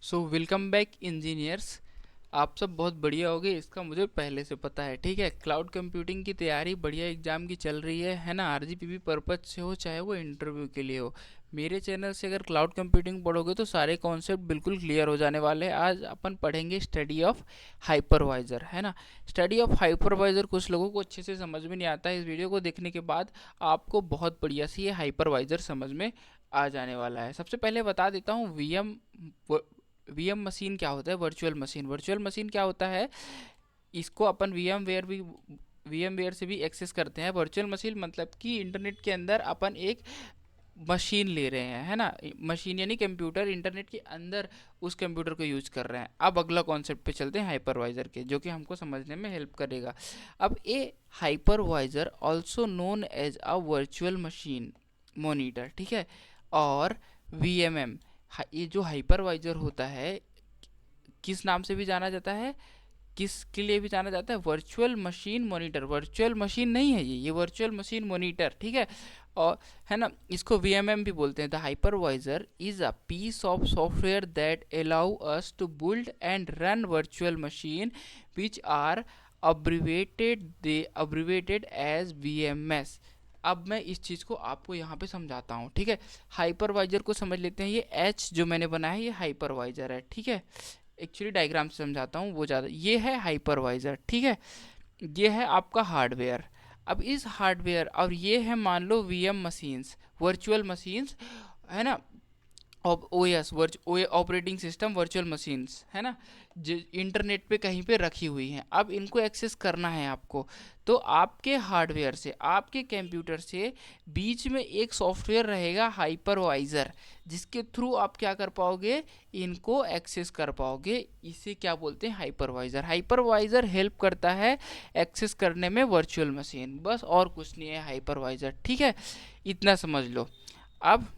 So welcome back engineers. आप सब बहुत बढ़िया होगे, इसका मुझे पहले से पता है। ठीक है, क्लाउड कंप्यूटिंग की तैयारी बढ़िया एग्जाम की चल रही है ना। आरजीपीवी पर्पज से हो चाहे वो इंटरव्यू के लिए हो, मेरे चैनल से अगर क्लाउड कंप्यूटिंग पढ़ोगे तो सारे कॉन्सेप्ट बिल्कुल क्लियर हो जाने वाले हैं। आज अपन पढ़ेंगे स्टडी ऑफ हाइपरवाइजर, है ना। स्टडी ऑफ हाइपरवाइजर कुछ लोगों को अच्छे से समझ में नहीं आता है। इस वीडियो को देखने के बाद आपको बहुत बढ़िया सी ये हाइपरवाइजर समझ में आ जाने वाला है। सबसे पहले बता देता हूँ वीएम मशीन क्या होता है। वर्चुअल मशीन क्या होता है, इसको अपन वीएम वेयर से भी एक्सेस करते हैं। वर्चुअल मशीन मतलब कि इंटरनेट के अंदर अपन एक मशीन ले रहे हैं, है ना। मशीन यानी कंप्यूटर, इंटरनेट के अंदर उस कंप्यूटर को यूज कर रहे हैं। अब अगला कॉन्सेप्ट पे चलते हैं हाइपरवाइजर के, जो कि हमको समझने में हेल्प करेगा। अब a hypervisor also known as a virtual machine monitor, ठीक है। और वीएमएम, ये जो हाइपरवाइजर होता है किस नाम से भी जाना जाता है, किसके लिए भी जाना जाता है, virtual machine monitor. Virtual machine नहीं है ये वर्चुअल मशीन मॉनिटर, ठीक है। और है ना, इसको वीएमएम भी बोलते हैं। The hypervisor is a piece of software that allow us to build and run virtual machine which are abbreviated as VMs. अब मैं इस चीज़ को आपको यहाँ पे समझाता हूँ, ठीक है। हाइपरवाइजर को समझ लेते हैं। ये एच जो मैंने बनाया है ये हाइपरवाइजर है, ठीक है। एक्चुअली डायग्राम से समझाता हूँ वो ज़्यादा। ये है हाइपरवाइजर, ठीक है। ये है आपका हार्डवेयर। अब इस हार्डवेयर और ये है मान लो वीएम मशीन्स, वर्चुअल मशीन्स, है ना। OS operating system virtual machines, है ना, जो इंटरनेट पे कहीं पे रखी हुई हैं। अब इनको एक्सेस करना है आपको, तो आपके हार्डवेयर से, आपके कंप्यूटर से बीच में एक सॉफ्टवेयर रहेगा हाइपरवाइजर, जिसके थ्रू आप क्या कर पाओगे, इनको एक्सेस कर पाओगे। इसे क्या बोलते हैं, हाइपरवाइजर। हाइपरवाइजर हेल्प करता है एक्सेस करने में वर्चुअल मशीन, बस और कुछ नहीं है हाइपरवाइजर, ठीक है। इतना समझ लो। अब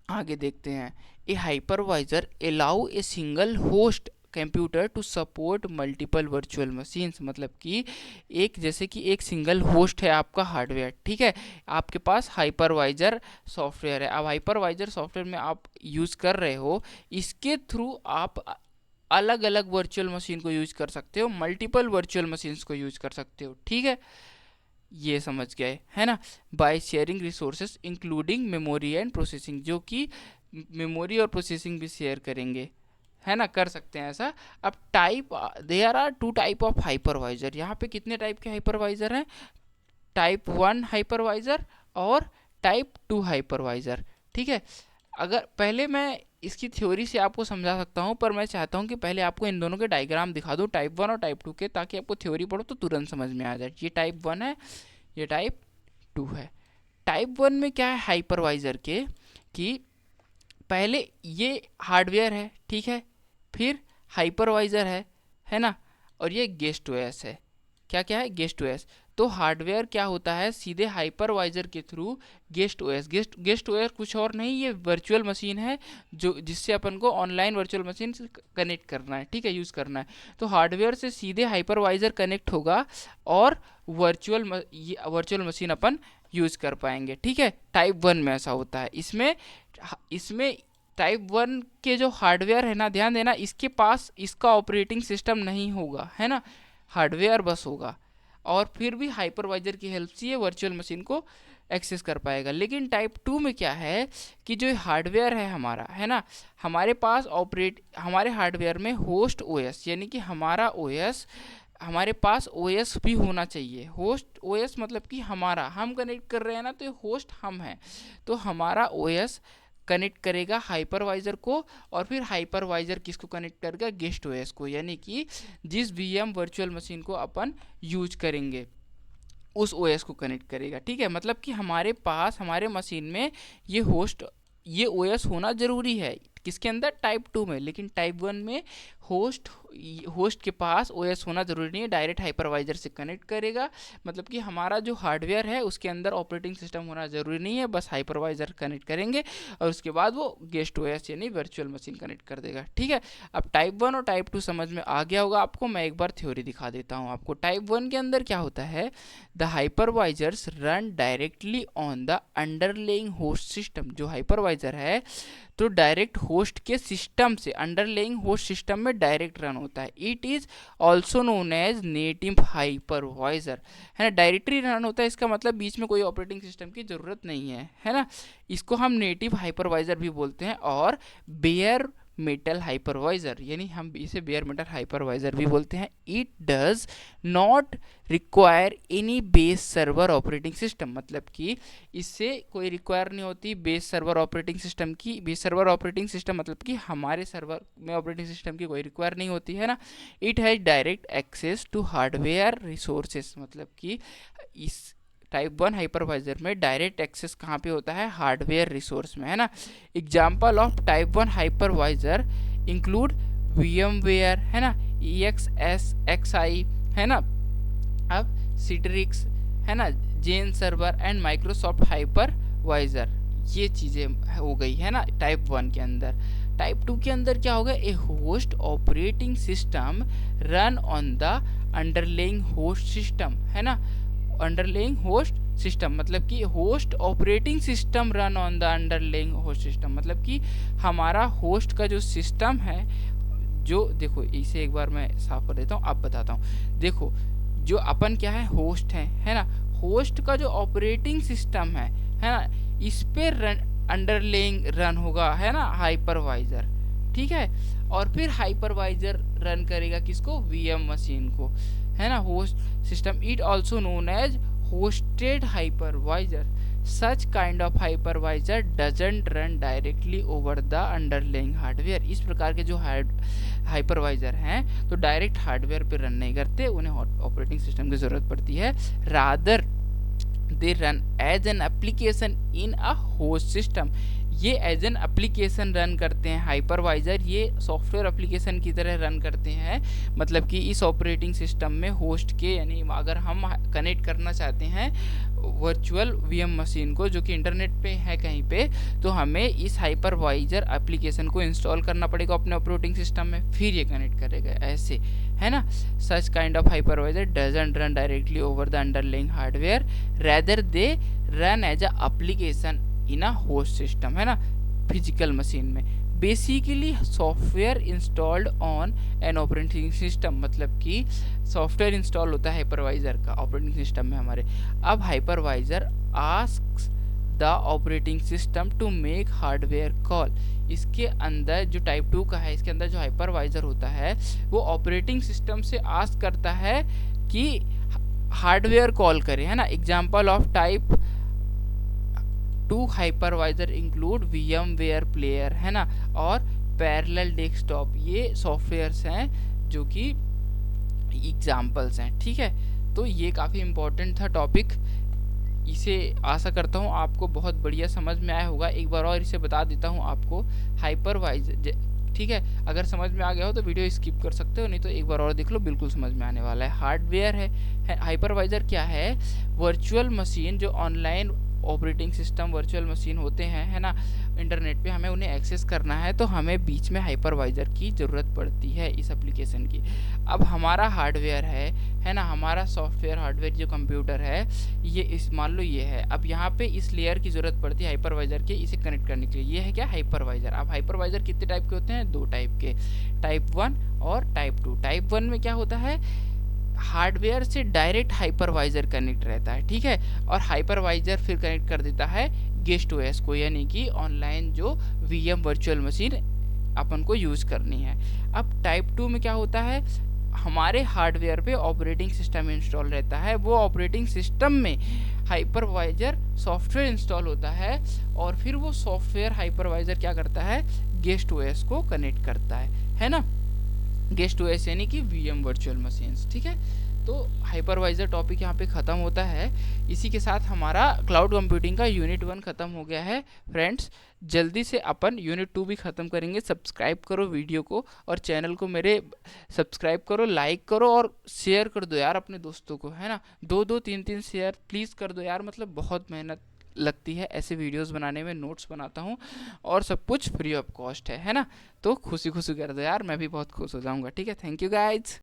आगे देखते हैं। A hypervisor allow a single host computer to support multiple virtual machines. मतलब कि एक, जैसे कि एक सिंगल होस्ट है आपका हार्डवेयर, ठीक है। आपके पास हाइपरवाइजर सॉफ्टवेयर है। अब हाइपरवाइजर सॉफ्टवेयर में आप यूज़ कर रहे हो, इसके थ्रू आप अलग अलग वर्चुअल मशीन को यूज कर सकते हो, मल्टीपल वर्चुअल मशीन्स को यूज कर सकते हो, ठीक है। ये समझ गए, है ना। By sharing resources including memory and processing, जो कि मेमोरी और प्रोसेसिंग भी शेयर करेंगे, है ना, कर सकते हैं ऐसा। अब type, there are two type of hypervisor. यहाँ पे कितने टाइप के हाइपरवाइजर हैं, टाइप 1 हाइपरवाइजर और टाइप 2 हाइपरवाइजर, ठीक है। अगर पहले मैं इसकी थ्योरी से आपको समझा सकता हूँ, पर मैं चाहता हूँ कि पहले आपको इन दोनों के डायग्राम दिखा दूँ, टाइप 1 और टाइप 2 के, ताकि आपको थ्योरी पढ़ो तो तुरंत समझ में आ जाए। ये टाइप 1 है, ये टाइप 2 है। टाइप 1 में क्या है हाइपरवाइजर के, कि पहले ये हार्डवेयर है, ठीक है, फिर हाइपरवाइजर है ना, और ये गेस्ट ओएस है। क्या क्या है, गेस्ट ओएस। तो हार्डवेयर क्या होता है, सीधे हाइपरवाइजर के थ्रू गेस्ट ओएस कुछ और नहीं, ये वर्चुअल मशीन है जो जिससे अपन को ऑनलाइन वर्चुअल मशीन से कनेक्ट करना है, ठीक है, यूज़ करना है। तो हार्डवेयर से सीधे हाइपरवाइजर कनेक्ट होगा और वर्चुअल मशीन अपन यूज़ कर पाएंगे, ठीक है। टाइप 1 में ऐसा होता है। इसमें इसमें टाइप 1 के जो हार्डवेयर है ना, ध्यान देना, इसके पास इसका ऑपरेटिंग सिस्टम नहीं होगा, है ना, हार्डवेयर बस होगा, और फिर भी हाइपरवाइजर की हेल्प से ये वर्चुअल मशीन को एक्सेस कर पाएगा। लेकिन टाइप 2 में क्या है, कि जो हार्डवेयर है हमारा, है ना, हमारे हार्डवेयर में होस्ट ओएस, यानी कि हमारा ओएस, हमारे पास ओएस भी होना चाहिए। होस्ट ओएस मतलब कि हम कनेक्ट कर रहे हैं ना, तो ये होस्ट हम हैं, तो हमारा ओएस कनेक्ट करेगा हाइपरवाइजर को, और फिर हाइपरवाइजर किसको कनेक्ट करेगा, गेस्ट ओएस को, यानी कि जिस वीएम वर्चुअल मशीन को अपन यूज करेंगे उस ओएस को कनेक्ट करेगा, ठीक है। मतलब कि हमारे पास, हमारे मशीन में ये ओएस होना जरूरी है, किसके अंदर, टाइप 2 में। लेकिन टाइप 1 में होस्ट होस्ट के पास ओएस होना ज़रूरी नहीं है, डायरेक्ट हाइपरवाइजर से कनेक्ट करेगा। मतलब कि हमारा जो हार्डवेयर है उसके अंदर ऑपरेटिंग सिस्टम होना ज़रूरी नहीं है, बस हाइपरवाइजर कनेक्ट करेंगे और उसके बाद वो गेस्ट ओएस यानी वर्चुअल मशीन कनेक्ट कर देगा। ठीक है, अब टाइप 1 और टाइप 2 समझ में आ गया होगा आपको। मैं एक बार थ्योरी दिखा देता हूँ आपको। टाइप 1 के अंदर क्या होता है, the hypervisors run directly on the underlying host system. जो हाइपरवाइजर है तो डायरेक्ट होस्ट के सिस्टम से, अंडरलेइंग होस्ट सिस्टम में डायरेक्ट रन होता है। It is also known as native hypervisor, है ना। डायरेक्टली रन होता है, इसका मतलब बीच में कोई ऑपरेटिंग सिस्टम की जरूरत नहीं है ना। इसको हम नेटिव हाइपरवाइजर भी बोलते हैं और बेयर मेटल हाइपरवाइजर, यानी हम इसे बेयर मेटल हाइपरवाइजर भी बोलते हैं। It does not require any base server operating system, मतलब कि इससे कोई रिक्वायर नहीं होती बेस सर्वर ऑपरेटिंग सिस्टम की। बेस सर्वर ऑपरेटिंग सिस्टम मतलब कि हमारे सर्वर में ऑपरेटिंग सिस्टम की कोई रिक्वायर नहीं होती है ना। It has direct access to hardware resources, मतलब कि इस टाइप 1 हाइपरवाइजर में डायरेक्ट एक्सेस कहाँ पे होता है, हार्डवेयर रिसोर्स में, है ना। Example of type 1 hypervisor include VMware, है ना, EXSXi, है ना, अब Citrix, है ना, जेन सर्वर एंड माइक्रोसॉफ्ट हाइपरवाइजर। ये चीज़ें हो गई है ना टाइप 1 के अंदर। टाइप 2 के अंदर क्या होगा, a host operating system run on the underlying host system, है ना। अंडरलेइंग होस्ट सिस्टम मतलब कि host operating system run on the underlying host system, मतलब कि हमारा होस्ट का जो सिस्टम है, जो देखो इसे एक बार मैं साफ कर देता हूँ, अब बताता हूँ। देखो जो अपन क्या है, होस्ट है ना। होस्ट का जो ऑपरेटिंग सिस्टम है ना, इस पे अंडरलेइंग रन होगा, है ना, हाइपरवाइजर। ठीक है, और फिर हाइपरवाइजर रन करेगा किसको, VM मशीन को, है ना, host system. It also known as hosted hypervisor. Such kind of hypervisor doesn't run directly over the underlying hardware. इस प्रकार के जो हाइपरवाइजर हैं तो डायरेक्ट हार्डवेयर पे रन नहीं करते, उन्हें ऑपरेटिंग सिस्टम की जरूरत पड़ती है। Rather they run as an application in a host system. ये एज एन एप्लीकेशन रन करते हैं हाइपरवाइजर, ये सॉफ्टवेयर एप्लीकेशन की तरह रन करते हैं। मतलब कि इस ऑपरेटिंग सिस्टम में होस्ट के, यानी अगर हम कनेक्ट करना चाहते हैं वर्चुअल VM मशीन को जो कि इंटरनेट पे है कहीं पे, तो हमें इस हाइपरवाइजर एप्लीकेशन को इंस्टॉल करना पड़ेगा अपने ऑपरेटिंग सिस्टम में, फिर ये कनेक्ट करेगा, ऐसे, है ना। Such kind of hypervisor doesn't run directly over the underlying hardware, rather they run as a application in a host system, है ना, फिजिकल मशीन में। Basically software installed on an operating system, मतलब कि software install होता है hypervisor का operating system में हमारे। अब hypervisor asks the operating system to make hardware call. इसके अंदर जो टाइप 2 का है, इसके अंदर जो हाइपरवाइजर होता है वो ऑपरेटिंग सिस्टम से आस्क करता है कि हार्डवेयर कॉल करे, है ना। Example of type 2 hypervisor include VMware player, है ना, और पैरेलल डेस्कटॉप। ये सॉफ्टवेयर्स हैं जो कि एग्जाम्पल्स हैं। ठीक है, तो ये काफ़ी इम्पोर्टेंट था टॉपिक। इसे आशा करता हूँ आपको बहुत बढ़िया समझ में आया होगा। एक बार और इसे बता देता हूँ आपको, हाइपरवाइजर, ठीक है, अगर समझ में आ गया हो तो वीडियो स्किप कर सकते हो, नहीं तो एक बार और देख लो, बिल्कुल समझ में आने वाला है। हार्डवेयर है हाइपरवाइजर क्या है, वर्चुअल मशीन जो online operating system virtual machine होते हैं, है ना, इंटरनेट पे हमें उन्हें एक्सेस करना है तो हमें बीच में हाइपरवाइजर की ज़रूरत पड़ती है इस एप्लीकेशन की। अब हमारा हार्डवेयर है ना, हमारा सॉफ्टवेयर हार्डवेयर जो कंप्यूटर है, ये इस मान लो ये है। अब यहाँ पे इस लेयर की ज़रूरत पड़ती है हाइपरवाइजर के, इसे कनेक्ट करने के लिए। ये है क्या, हाइपरवाइजर। अब हाइपरवाइजर कितने टाइप के होते हैं, 2 टाइप के, टाइप 1 और टाइप 2। टाइप 1 में क्या होता है, हार्डवेयर से डायरेक्ट हाइपरवाइजर कनेक्ट रहता है, ठीक है, और हाइपरवाइजर फिर कनेक्ट कर देता है गेस्ट ओएस को, यानी कि ऑनलाइन जो VM वर्चुअल मशीन अपन को यूज करनी है। अब टाइप 2 में क्या होता है, हमारे हार्डवेयर पे ऑपरेटिंग सिस्टम इंस्टॉल रहता है, वो ऑपरेटिंग सिस्टम में हाइपरवाइजर सॉफ्टवेयर इंस्टॉल होता है और फिर वो सॉफ्टवेयर हाइपरवाइजर क्या करता है, गेस्ट ओएस को कनेक्ट करता है ना। गेस्ट ओएस यानी कि VM वर्चुअल मशीन्स, ठीक है। तो हाइपरवाइज़र टॉपिक यहाँ पे ख़त्म होता है। इसी के साथ हमारा क्लाउड कंप्यूटिंग का यूनिट 1 ख़त्म हो गया है फ्रेंड्स। जल्दी से अपन यूनिट 2 भी ख़त्म करेंगे। सब्सक्राइब करो वीडियो को और चैनल को मेरे सब्सक्राइब करो, लाइक करो और शेयर कर दो यार अपने दोस्तों को, है ना। 2-2 3-3 शेयर प्लीज़ कर दो यार, मतलब बहुत मेहनत लगती है ऐसे वीडियोस बनाने में, नोट्स बनाता हूँ और सब कुछ फ्री ऑफ कॉस्ट है ना। तो खुशी खुशी कर दो यार, मैं भी बहुत खुश हो जाऊँगा। ठीक है, थैंक यू गाइज।